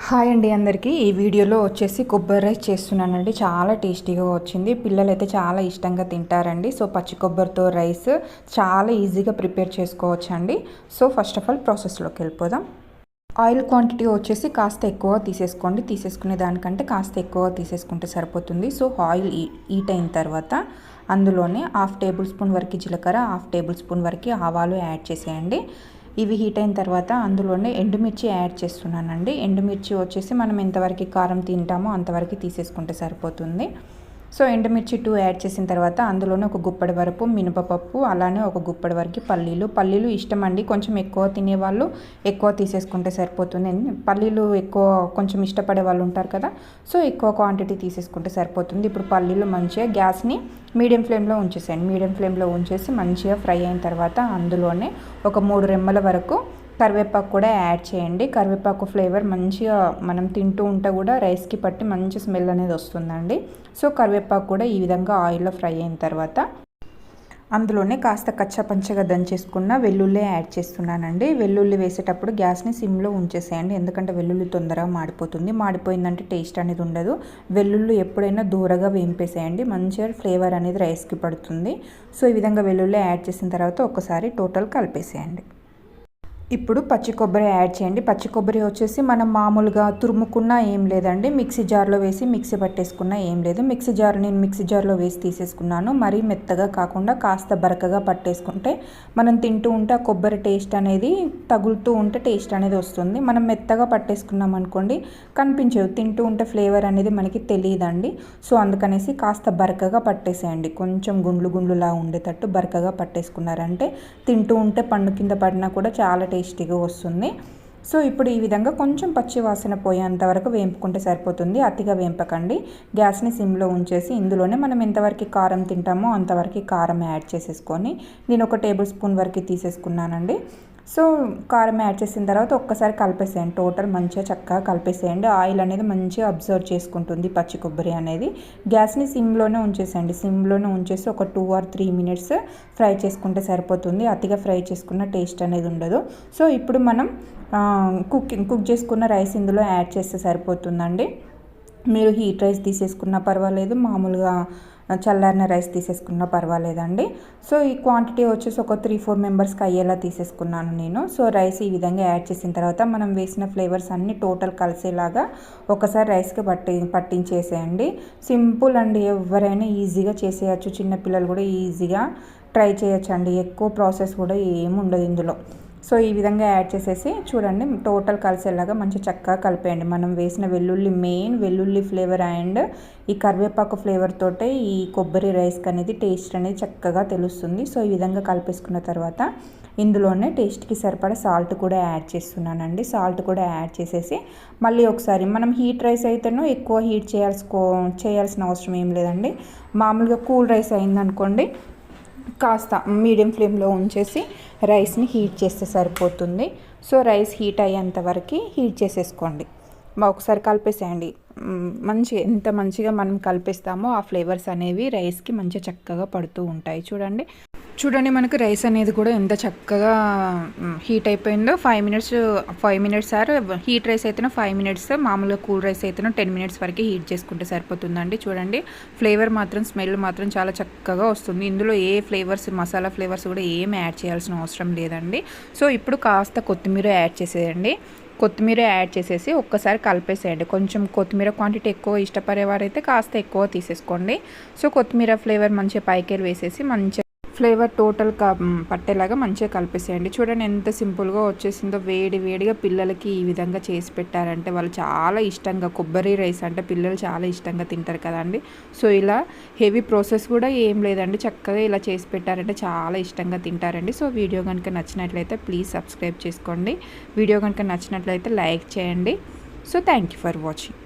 Hi అండి అందరికీ. ఈ వీడియోలో వచ్చేసి కొబ్బరి రైస్ చేస్తున్నానండి. చాలా టేస్టీగా వచ్చింది. పిల్లలైతే చాలా ఇష్టంగా తింటారండి. సో పచ్చి కొబ్బరితో రైస్ చాలా ఈజీగా ప్రిపేర్ చేసుకోవచ్చండి. సో ఫస్ట్ ఆఫ్ ఆల్ ప్రాసెస్లోకి వెళ్ళిపోదాం. ఆయిల్ క్వాంటిటీ వచ్చేసి కాస్త ఎక్కువ తీసేసుకోండి. తీసేసుకునే దానికంటే కాస్త ఎక్కువ తీసేసుకుంటే సరిపోతుంది. సో ఆయిల్ హీట్ అయిన తర్వాత అందులోనే 1/2 టేబుల్ స్పూన్ వరకు జీలకర్ర, 1/2 టేబుల్ స్పూన్ వరకు ఆవాలు యాడ్ చేసేయండి. ఇవి హీట్ అయిన తర్వాత అందులోనే ఎండుమిర్చి యాడ్ చేస్తున్నానండి. ఎండుమిర్చి వచ్చేసి మనం ఎంతవరకు కారం తింటామో అంతవరకు తీసేసుకుంటే సరిపోతుంది. సో ఎండుమిర్చి 2 యాడ్ చేసిన తర్వాత అందులోనే ఒక గుప్పడి వరకు మినపప్పు, అలానే ఒక గుప్పడి వరకు పల్లీలు ఇష్టం అండి. కొంచెం ఎక్కువ తినేవాళ్ళు ఎక్కువ తీసేసుకుంటే సరిపోతుంది. పల్లీలు ఎక్కువ కొంచెం ఇష్టపడే వాళ్ళు ఉంటారు కదా, సో ఎక్కువ క్వాంటిటీ తీసేసుకుంటే సరిపోతుంది. ఇప్పుడు పల్లీలు మంచిగా గ్యాస్ని మీడియం ఫ్లేమ్లో ఉంచేసేయండి. మీడియం ఫ్లేమ్లో ఉంచేసి మంచిగా ఫ్రై అయిన తర్వాత అందులోనే ఒక 3 రెమ్మల వరకు కరివేపాకు కూడా యాడ్ చేయండి. కరివేపాకు ఫ్లేవర్ మంచిగా మనం తింటూ ఉంటే కూడా రైస్కి పట్టి మంచి స్మెల్ అనేది వస్తుందండి. సో కరివేపాకు కూడా ఈ విధంగా ఆయిల్లో ఫ్రై అయిన తర్వాత అందులోనే కాస్త కచ్చాపంచగా దంచేసుకున్న వెల్లుల్లి యాడ్ చేస్తున్నానండి. వెల్లుల్లి వేసేటప్పుడు గ్యాస్ని సిమ్లో ఉంచేసేయండి, ఎందుకంటే వెల్లుల్లి తొందరగా మాడిపోతుంది. మాడిపోయిందంటే టేస్ట్ అనేది ఉండదు. వెల్లుల్లి ఎప్పుడైనా దూరగా వేంపేసేయండి, మంచిగా ఫ్లేవర్ అనేది రైస్కి పడుతుంది. సో ఈ విధంగా వెల్లుల్లి యాడ్ చేసిన తర్వాత ఒకసారి టోటల్ కలిపేసేయండి. ఇప్పుడు పచ్చి కొబ్బరి యాడ్ చేయండి. పచ్చి కొబ్బరి వచ్చేసి మనం మామూలుగా తురుముకున్నా ఏం లేదండి, మిక్సీ జార్లో వేసి మిక్సీ పట్టేసుకున్నా ఏం లేదు. నేను మిక్సీ జార్లో వేసి తీసేసుకున్నాను. మరీ మెత్తగా కాకుండా కాస్త బరకగా పట్టేసుకుంటే మనం తింటూ ఉంటే ఆ కొబ్బరి టేస్ట్ అనేది తగులుతూ ఉంటే టేస్ట్ అనేది వస్తుంది. మనం మెత్తగా పట్టేసుకున్నాం అనుకోండి కనిపించదు, తింటూ ఉంటే ఫ్లేవర్ అనేది మనకి తెలియదండి. సో అందుకనేసి కాస్త బరకగా పట్టేసేయండి. కొంచెం గుండ్లులా ఉండేటట్టు బరకగా పట్టేసుకున్నారంటే తింటూ ఉంటే పండు కింద పడినా కూడా చాలా టేస్టీగా వస్తుంది. సో ఇప్పుడు ఈ విధంగా కొంచెం పచ్చి వాసన పోయేంత వరకు వేంపుకుంటే సరిపోతుంది. అతిగా వేంపకండి. గ్యాస్ని సిమ్లో ఉంచేసి ఇందులోనే మనం ఎంతవరకు కారం తింటామో అంతవరకు కారం యాడ్ చేసేసుకొని నేను 1 టేబుల్ స్పూన్ వరకు తీసేసుకున్నానండి. సో కారం యాడ్ చేసిన తర్వాత ఒక్కసారి కలిపేసేయండి. టోటల్ మంచిగా చక్కగా కలిపేసేయండి. ఆయిల్ అనేది మంచిగా అబ్జర్వ్ చేసుకుంటుంది పచ్చి కొబ్బరి అనేది. గ్యాస్ని సిమ్లోనే ఉంచేసేయండి. సిమ్లోనే ఉంచేసి ఒక 2 or 3 minutes ఫ్రై చేసుకుంటే సరిపోతుంది. అతిగా ఫ్రై చేసుకున్న టేస్ట్ అనేది ఉండదు. సో ఇప్పుడు మనం కుక్ చేసుకున్న రైస్ ఇందులో యాడ్ చేస్తే సరిపోతుందండి. మీరు హీట్ రైస్ తీసేసుకున్నా పర్వాలేదు, మామూలుగా చల్లారిన రైస్ తీసేసుకున్నా పర్వాలేదండి. సో ఈ క్వాంటిటీ వచ్చేసి ఒక 3-4 మెంబర్స్కి అయ్యేలా తీసేసుకున్నాను నేను. సో రైస్ ఈ విధంగా యాడ్ చేసిన తర్వాత మనం వేసిన ఫ్లేవర్స్ అన్నీ టోటల్ కలిసేలాగా ఒకసారి రైస్కి పట్టించేసేయండి. సింపుల్ అండి, ఎవరైనా ఈజీగా చేసేయచ్చు. చిన్నపిల్లలు కూడా ఈజీగా ట్రై చేయొచ్చు అండి. ఎక్కువ ప్రాసెస్ కూడా ఏముండదు ఇందులో. సో ఈ విధంగా యాడ్ చేసేసి చూడండి టోటల్ కలిసేలాగా మంచి చక్కగా కలిపేయండి. మనం వేసిన మెయిన్ వెల్లుల్లి ఫ్లేవర్ అండ్ ఈ కరివేపాకు ఫ్లేవర్ తోటే ఈ కొబ్బరి రైస్కి అనేది టేస్ట్ అనేది చక్కగా తెలుస్తుంది. సో ఈ విధంగా కలిపేసుకున్న తర్వాత ఇందులోనే టేస్ట్కి సరిపడా సాల్ట్ కూడా యాడ్ చేస్తున్నానండి. సాల్ట్ కూడా యాడ్ చేసేసి మళ్ళీ ఒకసారి మనం హీట్ రైస్ అయితేనో ఎక్కువ హీట్ చేయాల్సిన అవసరం ఏం లేదండి. మామూలుగా కూల్ రైస్ అయిందనుకోండి కాస్త మీడియం ఫ్లేమ్లో ఉంచేసి రైస్ని హీట్ చేస్తే సరిపోతుంది. సో రైస్ హీట్ అయ్యేంత వరకు హీట్ చేసేసుకోండి. ఒకసారి కలిపేసేయండి. ఎంత మంచిగా మనం కలిపేస్తామో ఆ ఫ్లేవర్స్ అనేవి రైస్కి మంచిగా చక్కగా పడుతూ ఉంటాయి. చూడండి మనకు రైస్ అనేది కూడా ఎంత చక్కగా హీట్ అయిపోయిందో. 5 minutes సార్ హీట్ రైస్ అయితేనే 5 minutes, మామూలుగా కూల్ రైస్ అయితేనే 10 minutes వరకు హీట్ చేసుకుంటే సరిపోతుందండి. చూడండి ఫ్లేవర్ మాత్రం స్మెల్ మాత్రం చాలా చక్కగా వస్తుంది. ఇందులో ఏ ఫ్లేవర్స్ మసాలా ఫ్లేవర్స్ కూడా ఏం యాడ్ చేయాల్సిన అవసరం లేదండి. సో ఇప్పుడు కాస్త కొత్తిమీర యాడ్ చేసేయండి. కొత్తిమీర యాడ్ చేసేసి ఒక్కసారి కలిపేసేయండి. కొంచెం కొత్తిమీర క్వాంటిటీ ఎక్కువ ఇష్టపడేవారైతే కాస్త ఎక్కువ తీసేసుకోండి. సో కొత్తిమీర ఫ్లేవర్ మంచిగా పైకి వేసేసి మంచిగా ఫ్లేవర్ టోటల్ పట్టేలాగా మంచిగా కలిపేసేయండి. చూడండి ఎంత సింపుల్గా వచ్చేసిందో. వేడిగా పిల్లలకి ఈ విధంగా చేసి పెట్టారంటే వాళ్ళు చాలా ఇష్టంగా, కొబ్బరి రైస్ అంటే పిల్లలు చాలా ఇష్టంగా తింటారు కదండి. సో ఇలా హెవీ ప్రాసెస్ కూడా ఏం లేదండి, చక్కగా ఇలా చేసి పెట్టారంటే చాలా ఇష్టంగా తింటారండి. సో వీడియో కనుక నచ్చినట్లయితే ప్లీజ్ సబ్స్క్రైబ్ చేసుకోండి. వీడియో కనుక నచ్చినట్లయితే లైక్ చేయండి. So thank you for watching.